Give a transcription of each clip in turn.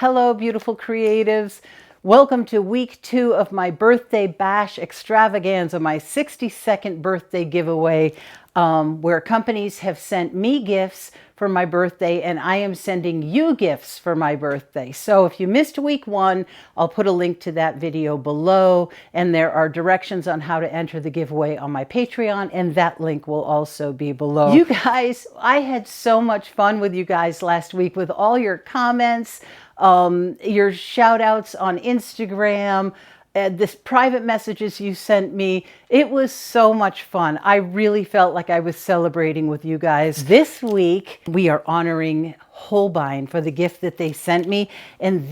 Hello, beautiful creatives. Welcome to week 2 of my birthday bash extravaganza, my 62nd birthday giveaway, where companies have sent me gifts for my birthday and I am sending you gifts for my birthday. So if you missed week 1, I'll put a link to that video below, and there are directions on how to enter the giveaway on my Patreon, and that link will also be below. You guys, I had so much fun with you guys last week with all your comments, your shout outs on Instagram, this private messages you sent me. It was so much fun. I really felt like I was celebrating with you guys. This week, we are honoring Holbein for the gift that they sent me. And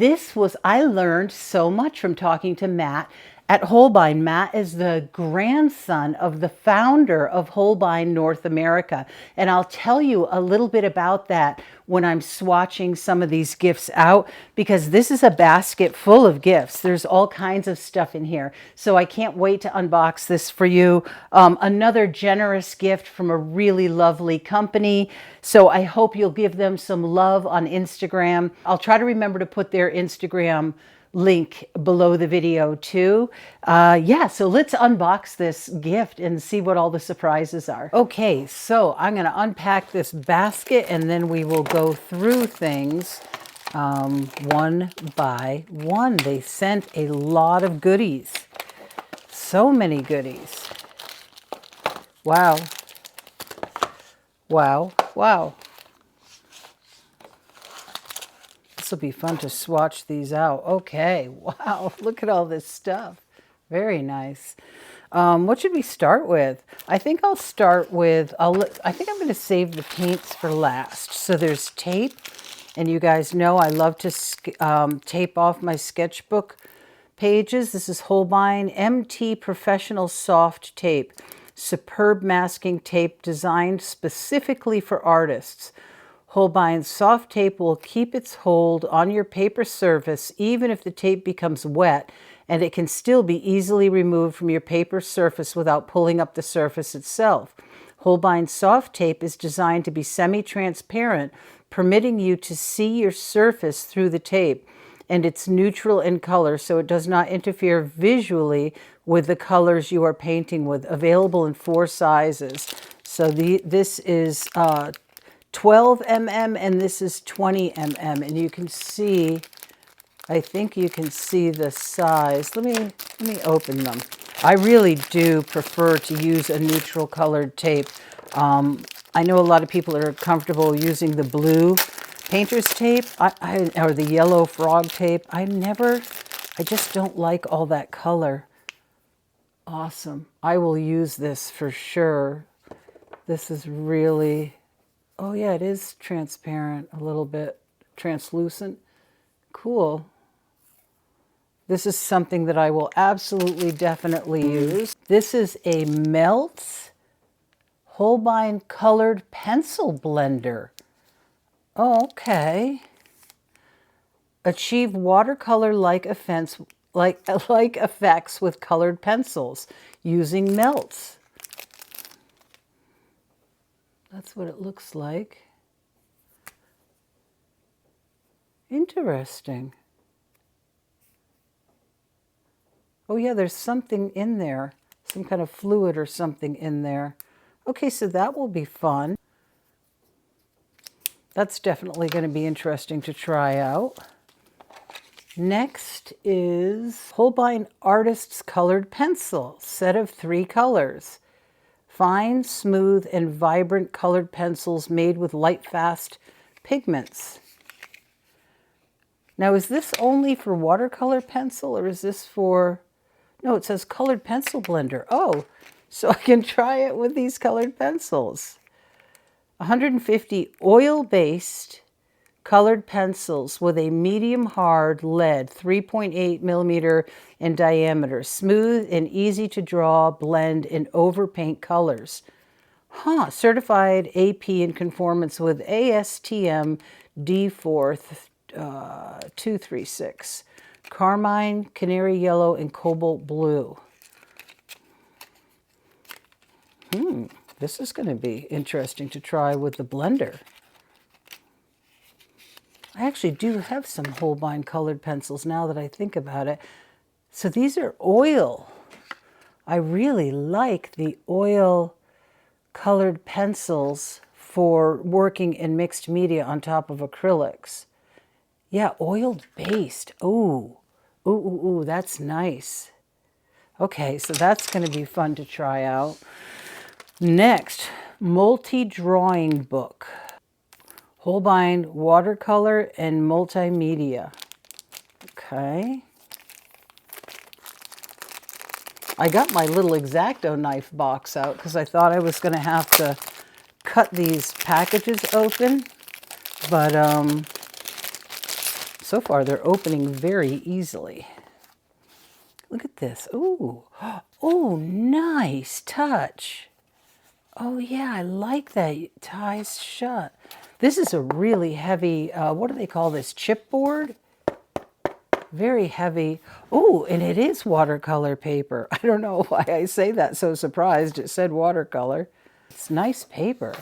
I learned so much from talking to Matt at Holbein. Matt is the grandson of the founder of Holbein North America. And I'll tell you a little bit about that when I'm swatching some of these gifts out, because this is a basket full of gifts. There's all kinds of stuff in here. So I can't wait to unbox this for you. Another generous gift from a really lovely company. So I hope you'll give them some love on Instagram. I'll try to remember to put their Instagram link below the video too. Yeah, so let's unbox this gift and see what all the surprises are. Okay, so I'm going to unpack this basket and then we will go through things one by one. They sent a lot of goodies. So many goodies. Wow. Wow. Wow. This will be fun to swatch these out. Okay, wow, look at all this stuff. Very nice. What should we start with? I think I'll start with, I think I'm going to save the paints for last. So there's tape, and you guys know I love to tape off my sketchbook pages. This is Holbein MT Professional Soft Tape. Superb masking tape designed specifically for artists. Holbein's soft tape will keep its hold on your paper surface even if the tape becomes wet, and it can still be easily removed from your paper surface without pulling up the surface itself. Holbein's soft tape is designed to be semi-transparent, permitting you to see your surface through the tape, and it's neutral in color, so it does not interfere visually with the colors you are painting with. Available in 4 sizes. So this is 12 mm and this is 20 mm, and you can see, I think you can see the size. Let me open them. I really do prefer to use a neutral colored tape. I know a lot of people are comfortable using the blue painter's tape or the yellow frog tape. I just don't like all that color. Awesome. I will use this for sure. This is really, oh yeah, it is transparent, a little bit translucent. Cool. This is something that I will absolutely definitely use. This is a Melts Holbein Colored Pencil Blender. Oh, okay. Achieve watercolor-like effects with colored pencils using melts. That's what it looks like. Interesting. Oh yeah, there's something in there. Some kind of fluid or something in there. Okay, so that will be fun. That's definitely going to be interesting to try out. Next is Holbein Artist's Colored Pencil, set of 3 colors. Fine, smooth, and vibrant colored pencils made with light-fast pigments. Now, is this only for watercolor pencil, or is this for... No, it says colored pencil blender. Oh, so I can try it with these colored pencils. 150 oil-based colored pencils with a medium hard lead, 3.8 millimeter in diameter, smooth and easy to draw, blend, and overpaint colors. Huh, certified AP in conformance with ASTM D4 236. Carmine, canary yellow, and cobalt blue. This is going to be interesting to try with the blender. I actually do have some Holbein colored pencils now that I think about it. So these are oil. I really like the oil colored pencils for working in mixed media on top of acrylics. Yeah, oil based. Ooh, ooh, ooh, ooh, that's nice. Okay, so that's going to be fun to try out. Next, multi-drawing book. Holbein watercolor and multimedia. Okay. I got my little X-Acto knife box out because I thought I was going to have to cut these packages open. But so far they're opening very easily. Look at this. Ooh. Oh, nice touch. Oh, yeah, I like that. It ties shut. This is a really heavy, what do they call this? Chipboard? Very heavy. Oh, and it is watercolor paper. I don't know why I say that so surprised. It said watercolor. It's nice paper.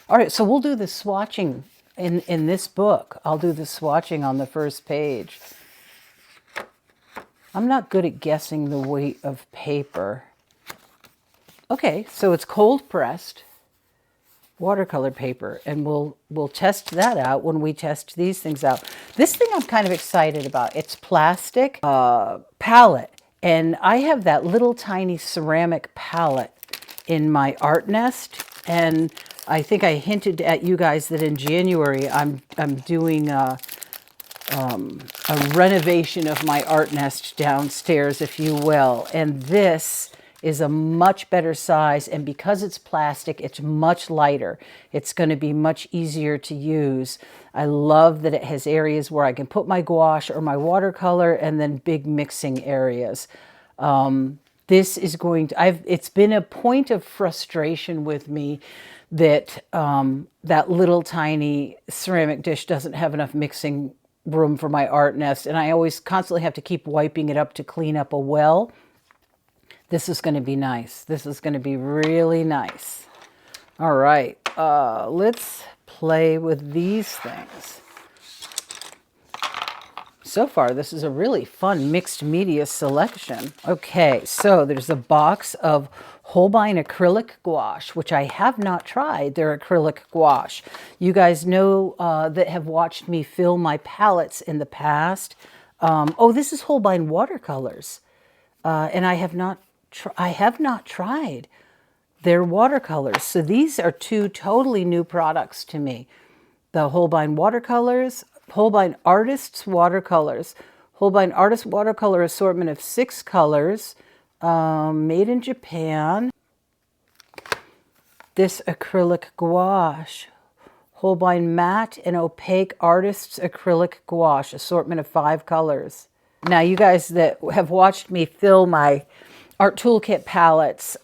All right, so we'll do the swatching in this book. I'll do the swatching on the first page. I'm not good at guessing the weight of paper. Okay, so it's cold pressed watercolor paper, and we'll test that out when we test these things out. This thing I'm kind of excited about. It's plastic palette, and I have that little tiny ceramic palette in my art nest, and I think I hinted at you guys that in January I'm doing a renovation of my art nest downstairs, if you will, and this is a much better size, and because it's plastic, it's much lighter. It's going to be much easier to use. I love that it has areas where I can put my gouache or my watercolor, and then big mixing areas. This is going to, it's been a point of frustration with me that that little tiny ceramic dish doesn't have enough mixing room for my art nest, and I always constantly have to keep wiping it up to clean up a well. This is going to be nice. This is going to be really nice. All right, let's play with these things. So far, this is a really fun mixed media selection. Okay, so there's a box of Holbein acrylic gouache, which I have not tried. They're acrylic gouache. You guys know that have watched me fill my palettes in the past. Oh, this is Holbein watercolors, and I have not tried their watercolors. So these are two totally new products to me. The Holbein watercolors, Holbein Artists watercolors. Holbein Artist watercolor assortment of 6 colors, made in Japan. This acrylic gouache. Holbein matte and opaque Artists acrylic gouache, assortment of 5 colors. Now, you guys that have watched me fill my Art Toolkit palettes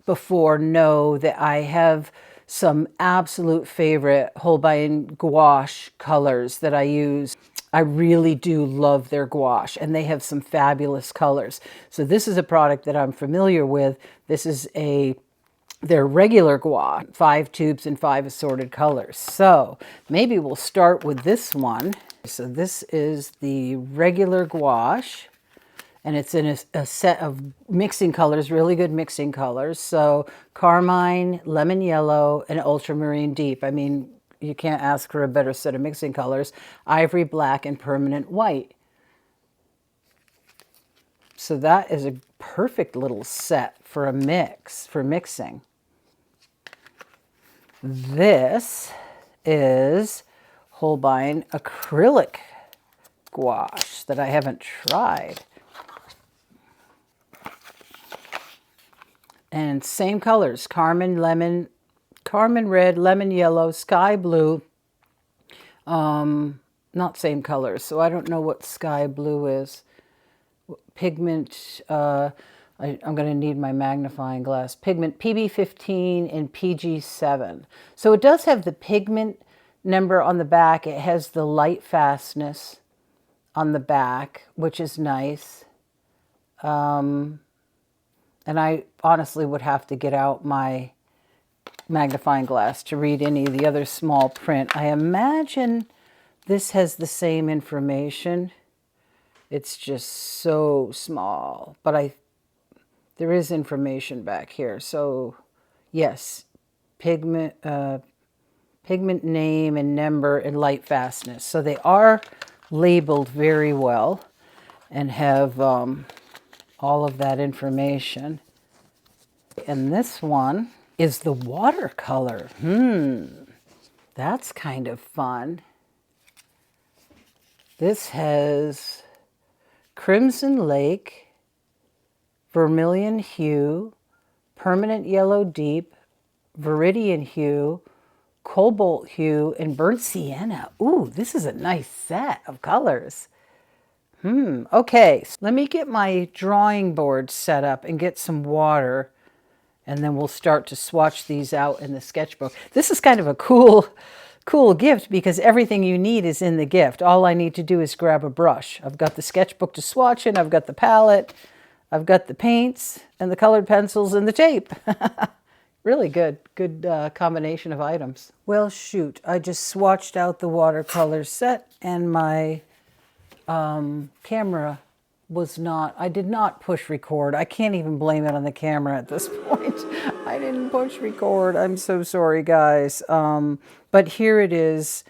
before know that I have some absolute favorite Holbein gouache colors that I use. I really do love their gouache, and they have some fabulous colors. So this is a product that I'm familiar with. This is their regular gouache, 5 tubes and 5 assorted colors. So maybe we'll start with this one. So this is the regular gouache, and it's in a set of mixing colors, really good mixing colors. So carmine, lemon yellow, and ultramarine deep. I mean, you can't ask for a better set of mixing colors. Ivory black and permanent white. So that is a perfect little set for a mix, for mixing. This is Holbein acrylic gouache that I haven't tried. And same colors, carmine red, lemon yellow, sky blue. Not same colors, so I don't know what sky blue is. Pigment, I'm going to need my magnifying glass. Pigment PB15 and PG7. So it does have the pigment number on the back. It has the light fastness on the back, which is nice. And I honestly would have to get out my magnifying glass to read any of the other small print. I imagine This has the same information. It's just so small, but there is information back here. So yes, pigment name and number and light fastness. So they are labeled very well and have all of that information. And this one is the watercolor. That's kind of fun. This has Crimson Lake, Vermilion Hue, Permanent Yellow Deep, Viridian Hue, Cobalt Hue, and Burnt Sienna. Ooh, this is a nice set of colors. Okay, so let me get my drawing board set up and get some water, and then we'll start to swatch these out in the sketchbook. This is kind of a cool gift because everything you need is in the gift. All I need to do is grab a brush. I've got the sketchbook to swatch in, I've got the palette, I've got the paints and the colored pencils and the tape. Really good combination of items. Well, shoot, I just swatched out the watercolor set and my camera was not, I did not push record. I can't even blame it on the camera at this point. I didn't push record. I'm so sorry, guys. But here it is,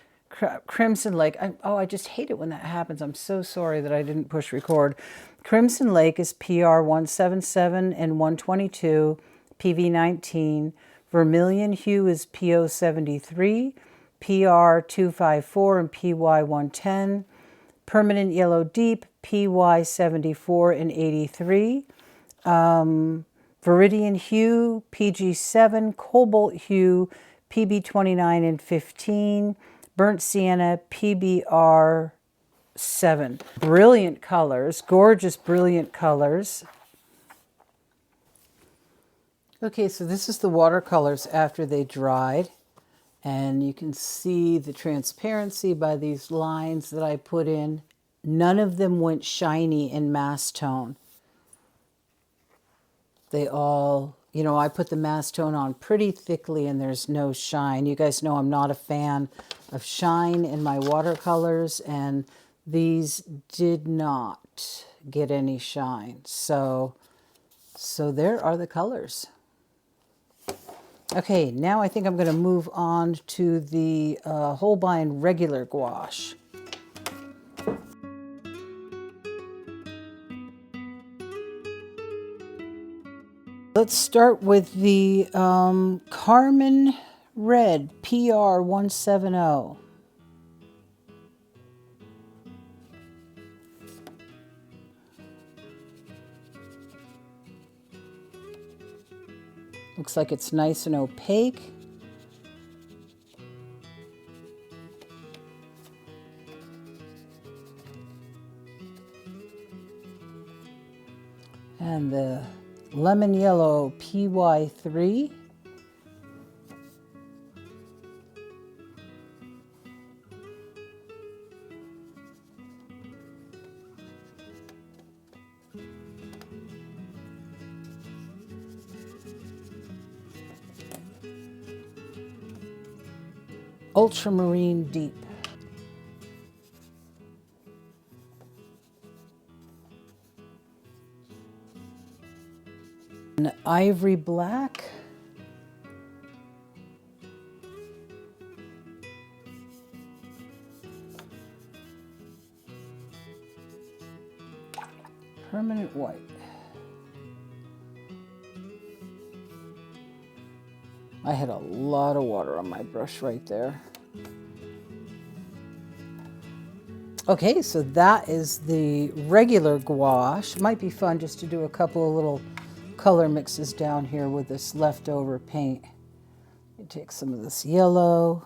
Crimson Lake. I just hate it when that happens. I'm so sorry that I didn't push record. Crimson Lake is PR 177 and 122, PV 19. Vermilion Hue is PO 73, PR 254, and PY 110. Permanent Yellow Deep, PY 74 and 83. Viridian Hue, PG 7. Cobalt Hue, PB 29 and 15. Burnt Sienna, PBR 7. Brilliant colors, gorgeous, brilliant colors. Okay, so this is the watercolors after they dried. And you can see the transparency by these lines that I put in. None of them went shiny in mass tone. They all, you know, I put the mass tone on pretty thickly and there's no shine. You guys know I'm not a fan of shine in my watercolors, and these did not get any shine. So there are the colors. Okay, now I think I'm going to move on to the Holbein regular gouache. Let's start with the Carmine Red PR 170. Looks like it's nice and opaque. And the Lemon Yellow PY3. Ultramarine Deep. An Ivory Black. Permanent White. I had a lot of water on my brush right there. Okay, so that is the regular gouache. Might be fun just to do a couple of little color mixes down here with this leftover paint. You take some of this yellow.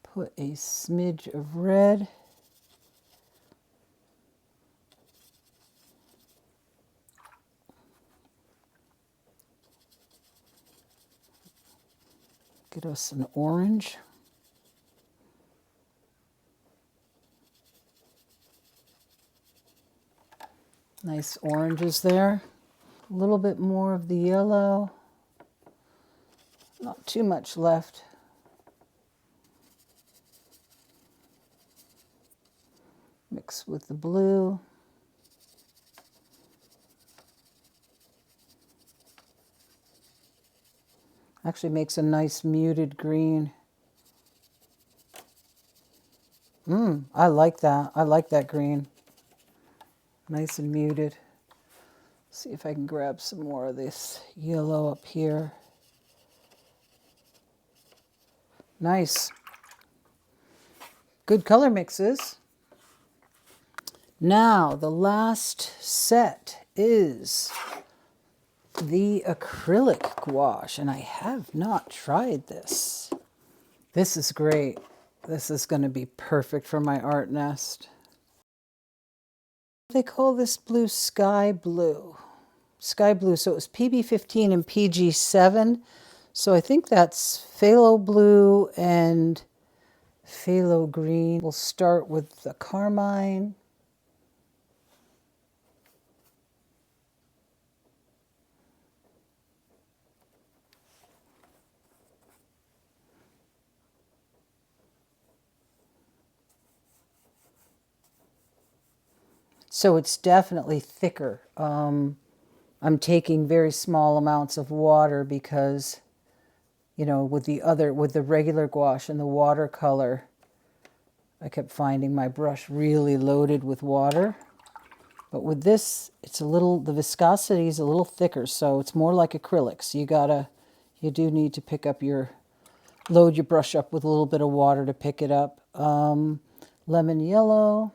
Put a smidge of red. Get us an orange. Nice oranges there. A little bit more of the yellow. Not too much left. Mix with the blue. Actually makes a nice muted green. I like that. I like that green. Nice and muted. See if I can grab some more of this yellow up here. Nice. Good color mixes. Now, the last set is the acrylic gouache, and I have not tried this. This is great. This is going to be perfect for my art nest. They call this blue sky blue. Sky blue, so it was PB15 and PG7. So I think that's phthalo blue and phthalo green. We'll start with the carmine. So it's definitely thicker. I'm taking very small amounts of water because, you know, with the regular gouache and the watercolor, I kept finding my brush really loaded with water. But with this, the viscosity is a little thicker, so it's more like acrylic. So you do need to load your brush up with a little bit of water to pick it up. Lemon yellow.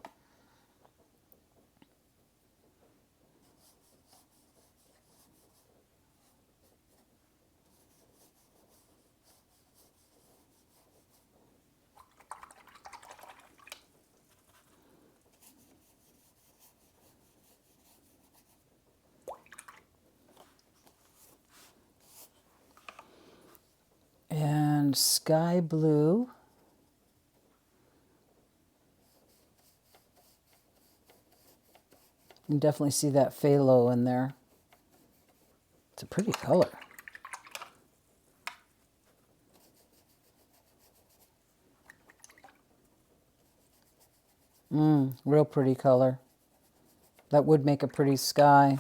And sky blue. You can definitely see that phthalo in there. It's a pretty color. Real pretty color. That would make a pretty sky.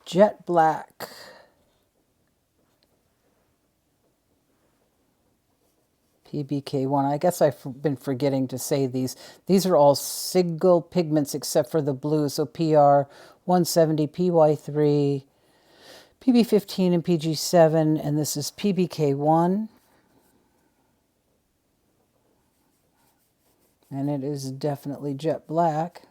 Jet black. PBK1. I guess I've been forgetting to say these. These are all single pigments except for the blue. So PR 170, PY3, PB15 and PG7, and this is PBK1. And it is definitely jet black.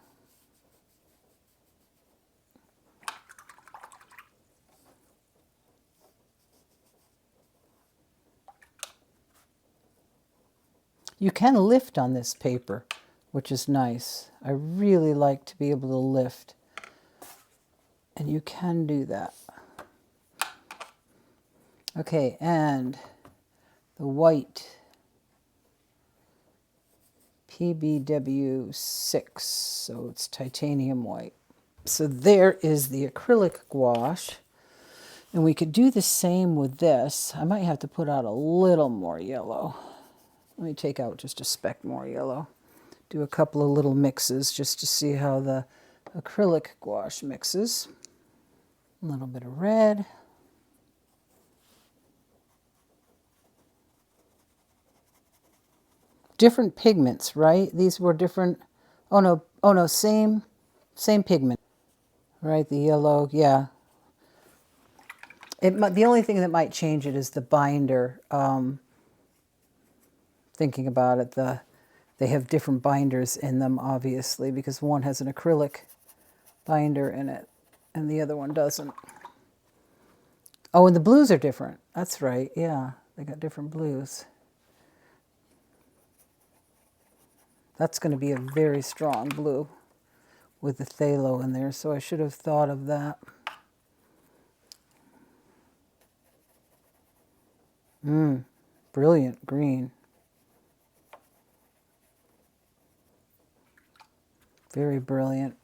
You can lift on this paper, which is nice. I really like to be able to lift. And you can do that. Okay, and the white. PBW6, so it's titanium white. So there is the acrylic gouache. And we could do the same with this. I might have to put out a little more yellow. Let me take out just a speck more yellow. Do a couple of little mixes just to see how the acrylic gouache mixes. A little bit of red. Different pigments, right? These were different. Oh no, same pigment. Right, the yellow, yeah. The only thing that might change it is the binder. Thinking about it, they have different binders in them, obviously, because one has an acrylic binder in it, and the other one doesn't. Oh, and the blues are different. That's right, yeah. They got different blues. That's going to be a very strong blue with the phthalo in there, so I should have thought of that. Brilliant green. Very brilliant.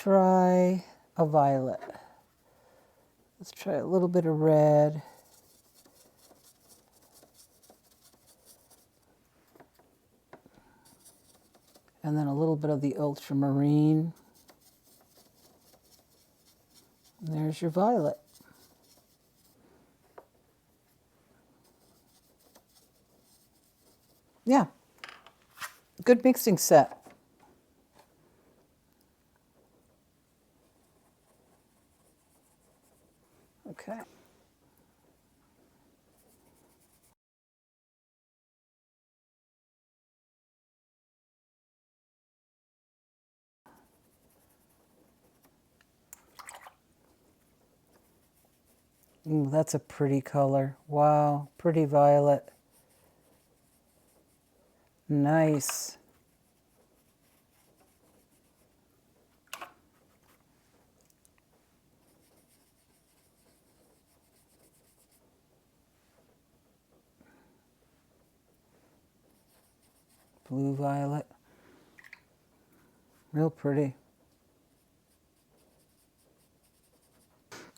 try a violet. Let's try a little bit of red. And then a little bit of the ultramarine. And there's your violet. Yeah, good mixing set. Okay. Ooh, that's a pretty color. Wow, pretty violet. Nice. Blue violet. Real pretty.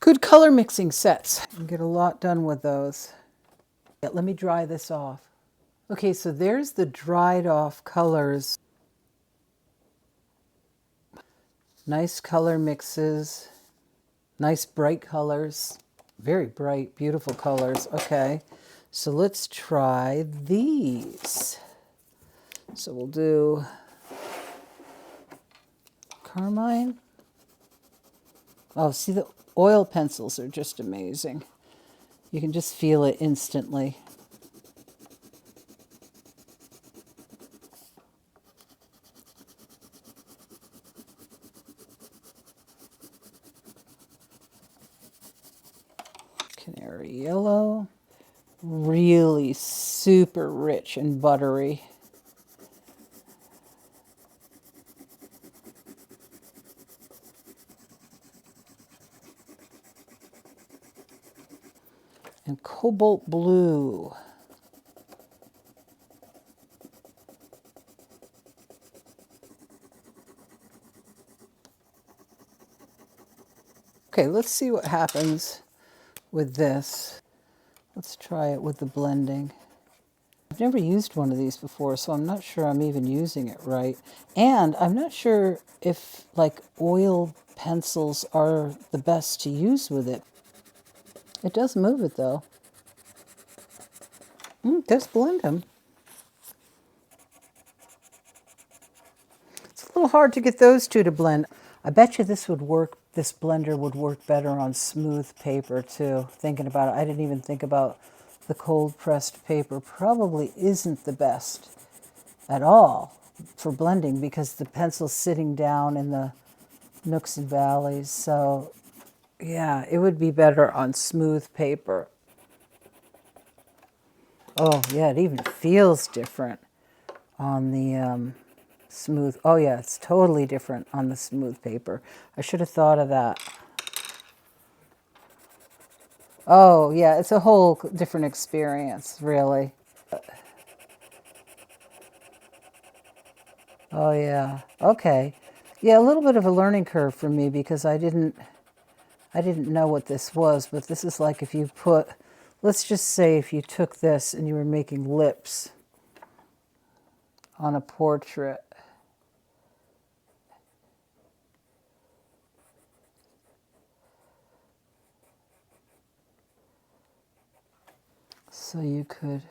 Good color mixing sets. You can get a lot done with those. Yeah, let me dry this off. Okay, so there's the dried off colors. Nice color mixes. Nice bright colors. Very bright, beautiful colors. Okay, so let's try these. So we'll do carmine. Oh, see, the oil pencils are just amazing. You can just feel it instantly. Canary yellow. Really super rich and buttery. And cobalt blue. Okay, let's see what happens with this. Let's try it with the blending. I've never used one of these before, so I'm not sure I'm even using it right. And I'm not sure if like oil pencils are the best to use with it. It does move it though. It does blend them. It's a little hard to get those two to blend. I bet you this would work, this blender would work better on smooth paper too. Thinking about it, I didn't even think about the cold pressed paper. Probably isn't the best at all for blending because the pencil's sitting down in the nooks and valleys. So yeah, it would be better on smooth paper. Oh yeah, it even feels different on the smooth. Oh yeah, it's totally different on the smooth paper. I should have thought of that. Oh yeah, it's a whole different experience, really. Oh yeah, okay. Yeah, a little bit of a learning curve for me because I didn't know what this was, but this is like if you put, let's just say if you took this and you were making lips on a portrait. So you could,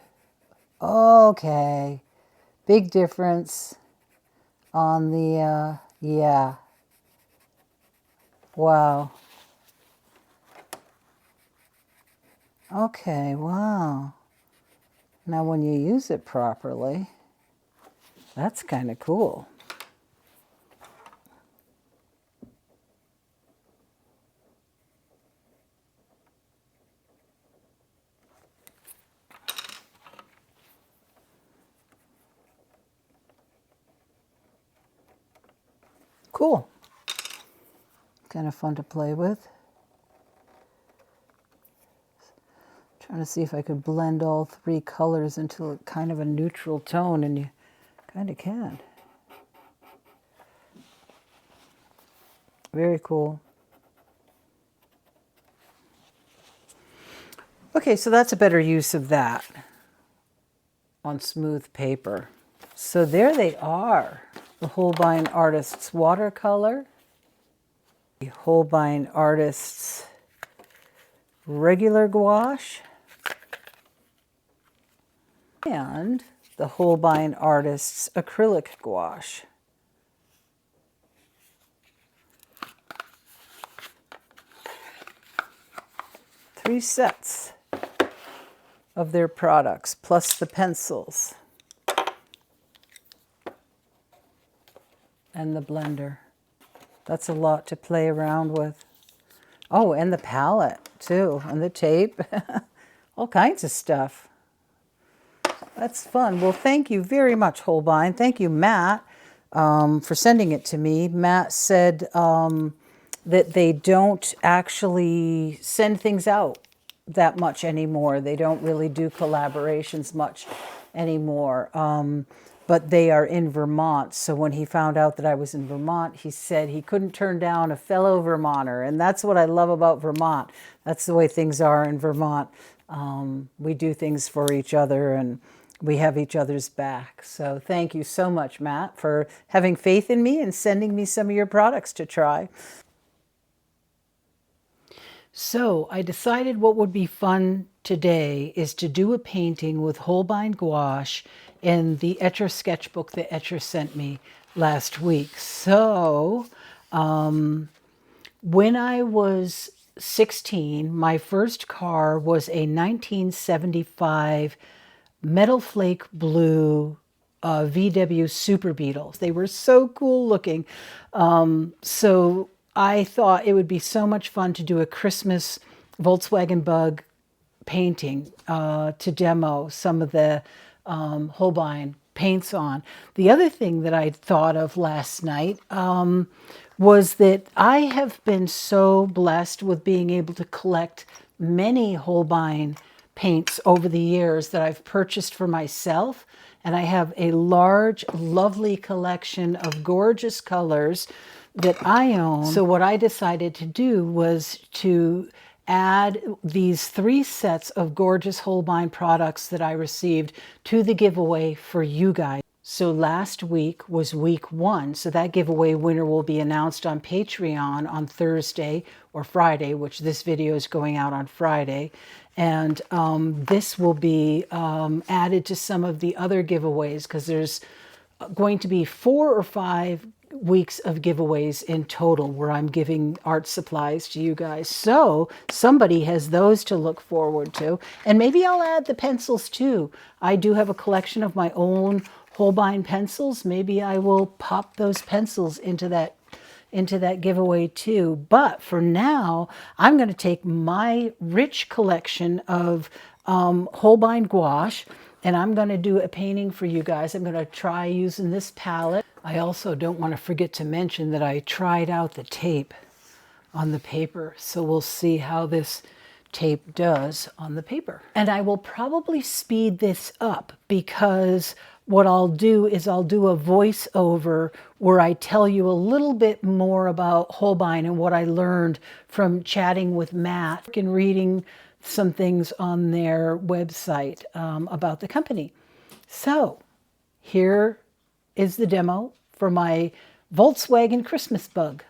okay, big difference on the, yeah, wow. Okay, wow. Now when you use it properly, that's kind of cool. Cool. Kind of fun to play with. Trying to see if I could blend all three colors into a kind of a neutral tone, and you kind of can. Very cool. Okay, so that's a better use of that on smooth paper. So there they are, the Holbein Artists Watercolor, the Holbein Artists Regular Gouache, and the Holbein Artists Acrylic Gouache. Three sets of their products, plus the pencils and the blender. That's a lot to play around with. Oh, and the palette too, and the tape. All kinds of stuff. That's fun. Well, thank you very much, Holbein. Thank you, Matt, for sending it to me. Matt said that they don't actually send things out that much anymore. They don't really do collaborations much anymore. But they are in Vermont. So when he found out that I was in Vermont, he said he couldn't turn down a fellow Vermonter. And that's what I love about Vermont. That's the way things are in Vermont. We do things for each other and we have each other's back. So thank you so much, Matt, for having faith in me and sending me some of your products to try. So I decided what would be fun today is to do a painting with Holbein gouache in the Etcher sketchbook that Etcher sent me last week. So when I was 16, my first car was a 1975 metal flake blue VW Super Beetle. They were so cool looking. So I thought it would be so much fun to do a Christmas Volkswagen Bug painting to demo some of the Holbein paints on. The other thing that I thought of last night was that I have been so blessed with being able to collect many Holbein paints over the years that I've purchased for myself. And I have a large, lovely collection of gorgeous colors that I own. So what I decided to do was to add these 3 sets of gorgeous Holbein products that I received to the giveaway for you guys. So last week was week 1. So that giveaway winner will be announced on Patreon on Thursday or Friday, which this video is going out on Friday. And this will be added to some of the other giveaways because there's going to be 4 or 5 weeks of giveaways in total where I'm giving art supplies to you guys. So somebody has those to look forward to. And maybe I'll add the pencils too. I do have a collection of my own Holbein pencils. Maybe I will pop those pencils into that giveaway too. But for now, I'm going to take my rich collection of Holbein gouache and I'm going to do a painting for you guys. I'm going to try using this palette. I also don't want to forget to mention that I tried out the tape on the paper. So we'll see how this tape does on the paper. And I will probably speed this up because what I'll do is I'll do a voiceover where I tell you a little bit more about Holbein and what I learned from chatting with Matt and reading some things on their website about the company. So here is the demo for my Volkswagen Christmas Bug.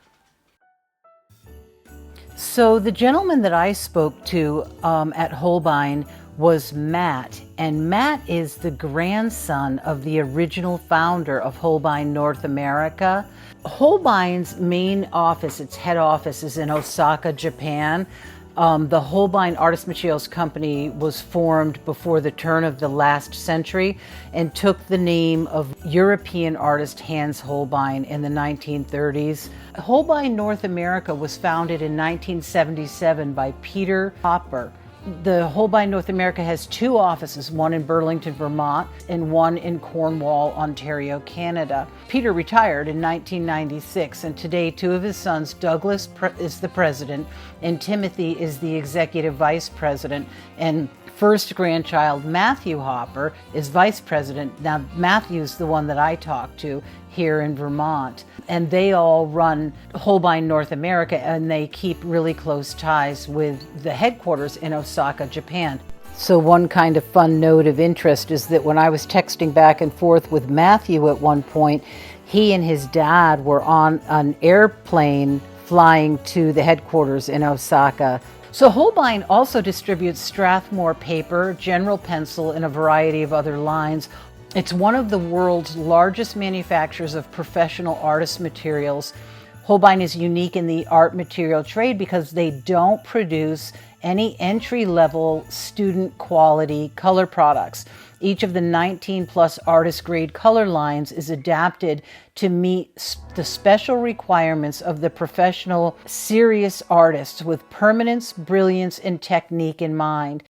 So the gentleman that I spoke to at Holbein was Matt, and Matt is the grandson of the original founder of Holbein North America. Holbein's main office, its head office, is in Osaka, Japan. The Holbein Artist Materials Company was formed before the turn of the last century and took the name of European artist Hans Holbein in the 1930s. Holbein North America was founded in 1977 by Peter Hopper. The Holbein North America has 2 offices, one in Burlington, Vermont, and one in Cornwall, Ontario, Canada. Peter retired in 1996, and today 2 of his sons, Douglas is the president, and Timothy is the executive vice president, and first grandchild, Matthew Hopper, is vice president. Now, Matthew's the one that I talked to. here in Vermont. And they all run Holbein North America, and they keep really close ties with the headquarters in Osaka, Japan. So one kind of fun note of interest is that when I was texting back and forth with Matthew at one point, he and his dad were on an airplane flying to the headquarters in Osaka. So Holbein also distributes Strathmore paper, General Pencil, and a variety of other lines. It's one of the world's largest manufacturers of professional artist materials. Holbein is unique in the art material trade because they don't produce any entry-level student quality color products. Each of the 19 plus artist grade color lines is adapted to meet the special requirements of the professional, serious artists with permanence, brilliance, and technique in mind.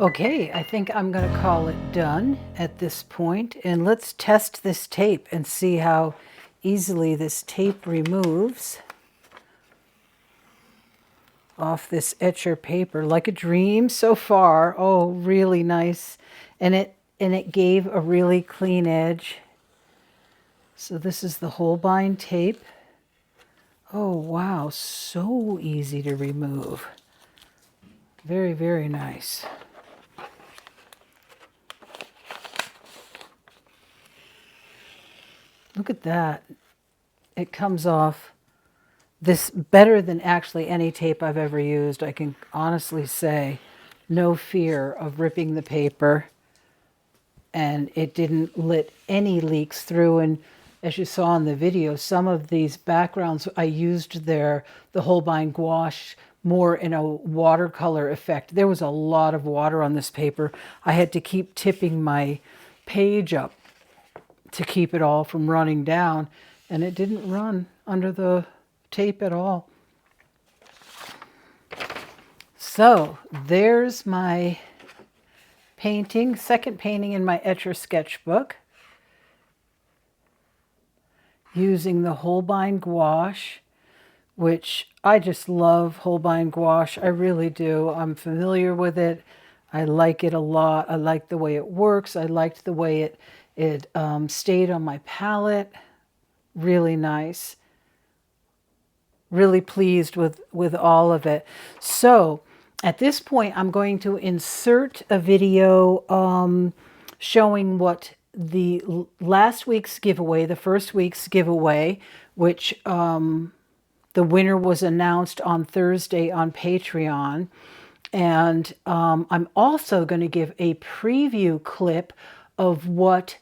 Okay, I think I'm going to call it done at this point, and let's test this tape and see how easily this tape removes off this etcher paper. Like a dream so far. Oh, really nice. And it gave a really clean edge. So this is the Holbein tape. Oh, wow, so easy to remove. Very, very nice. Look at that. It comes off this better than actually any tape I've ever used. I can honestly say no fear of ripping the paper, and it didn't let any leaks through. And as you saw in the video, some of these backgrounds I used the Holbein gouache more in a watercolor effect. There was a lot of water on this paper. I had to keep tipping my page up to keep it all from running down, and it didn't run under the tape at all. So there's my painting, second painting in my etcher sketchbook, using the Holbein gouache, which I just love Holbein gouache. I really do. I'm familiar with it. I like it a lot. I like the way it works. I liked the way it stayed on my palette. Really nice. Really pleased with all of it. So at this point, I'm going to insert a video showing what the last week's giveaway, the first week's giveaway, which the winner was announced on Thursday on Patreon. And I'm also going to give a preview clip of what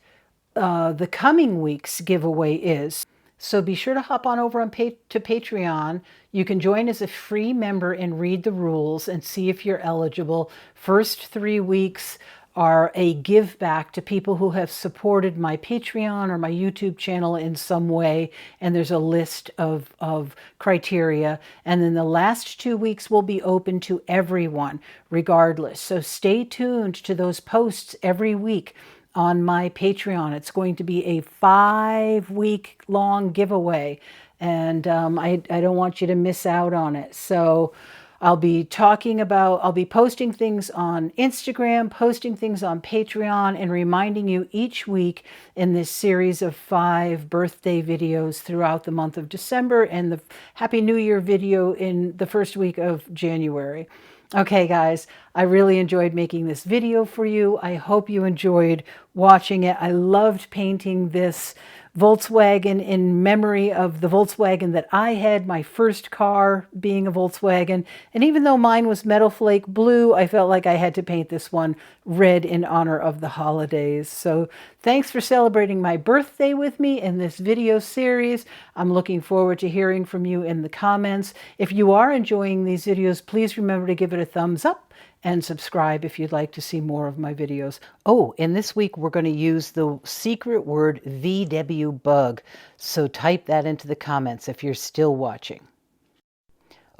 the coming week's giveaway is. So be sure to hop on over to Patreon. You can join as a free member and read the rules and see if you're eligible. First 3 weeks are a give back to people who have supported my Patreon or my YouTube channel in some way, and there's a list of criteria. And then the last 2 weeks will be open to everyone, regardless. So stay tuned to those posts every week on my Patreon. It's going to be a 5-week long giveaway, and I don't want you to miss out on it. So I'll be posting things on Instagram, posting things on Patreon, and reminding you each week in this series of 5 birthday videos throughout the month of December, and the Happy New Year video in the first week of January. Okay, guys, I really enjoyed making this video for you. I hope you enjoyed watching it. I loved painting this Volkswagen in memory of the Volkswagen that I had, my first car being a Volkswagen. And even though mine was Metal Flake blue, I felt like I had to paint this one red in honor of the holidays. So thanks for celebrating my birthday with me in this video series. I'm looking forward to hearing from you in the comments. If you are enjoying these videos, please remember to give it a thumbs up and subscribe if you'd like to see more of my videos. Oh, and this week we're going to use the secret word VW bug. So type that into the comments if you're still watching.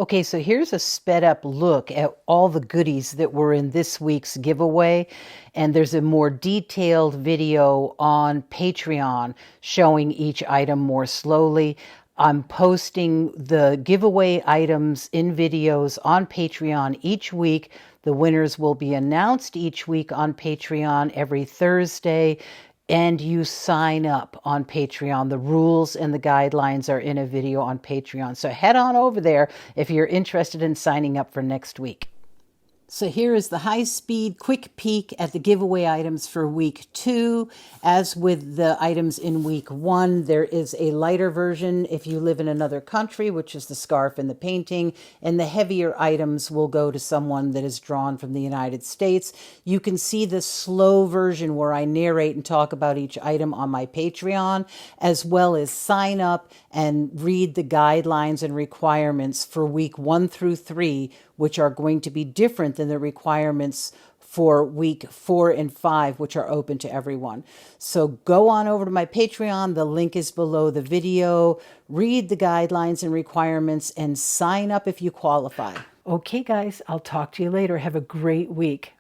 Okay, so here's a sped up look at all the goodies that were in this week's giveaway. And there's a more detailed video on Patreon showing each item more slowly. I'm posting the giveaway items in videos on Patreon each week. The winners will be announced each week on Patreon every Thursday, and you sign up on Patreon. The rules and the guidelines are in a video on Patreon. So head on over there if you're interested in signing up for next week. So here is the high-speed quick peek at the giveaway items for week 2. As with the items in week 1, there is a lighter version if you live in another country, which is the scarf and the painting, and the heavier items will go to someone that is drawn from the United States. You can see the slow version where I narrate and talk about each item on my Patreon, as well as sign up and read the guidelines and requirements for week 1 through 3, which are going to be different than the requirements for week 4 and 5, which are open to everyone. So go on over to my Patreon. The link is below the video. Read the guidelines and requirements and sign up if you qualify. Okay, guys, I'll talk to you later. Have a great week.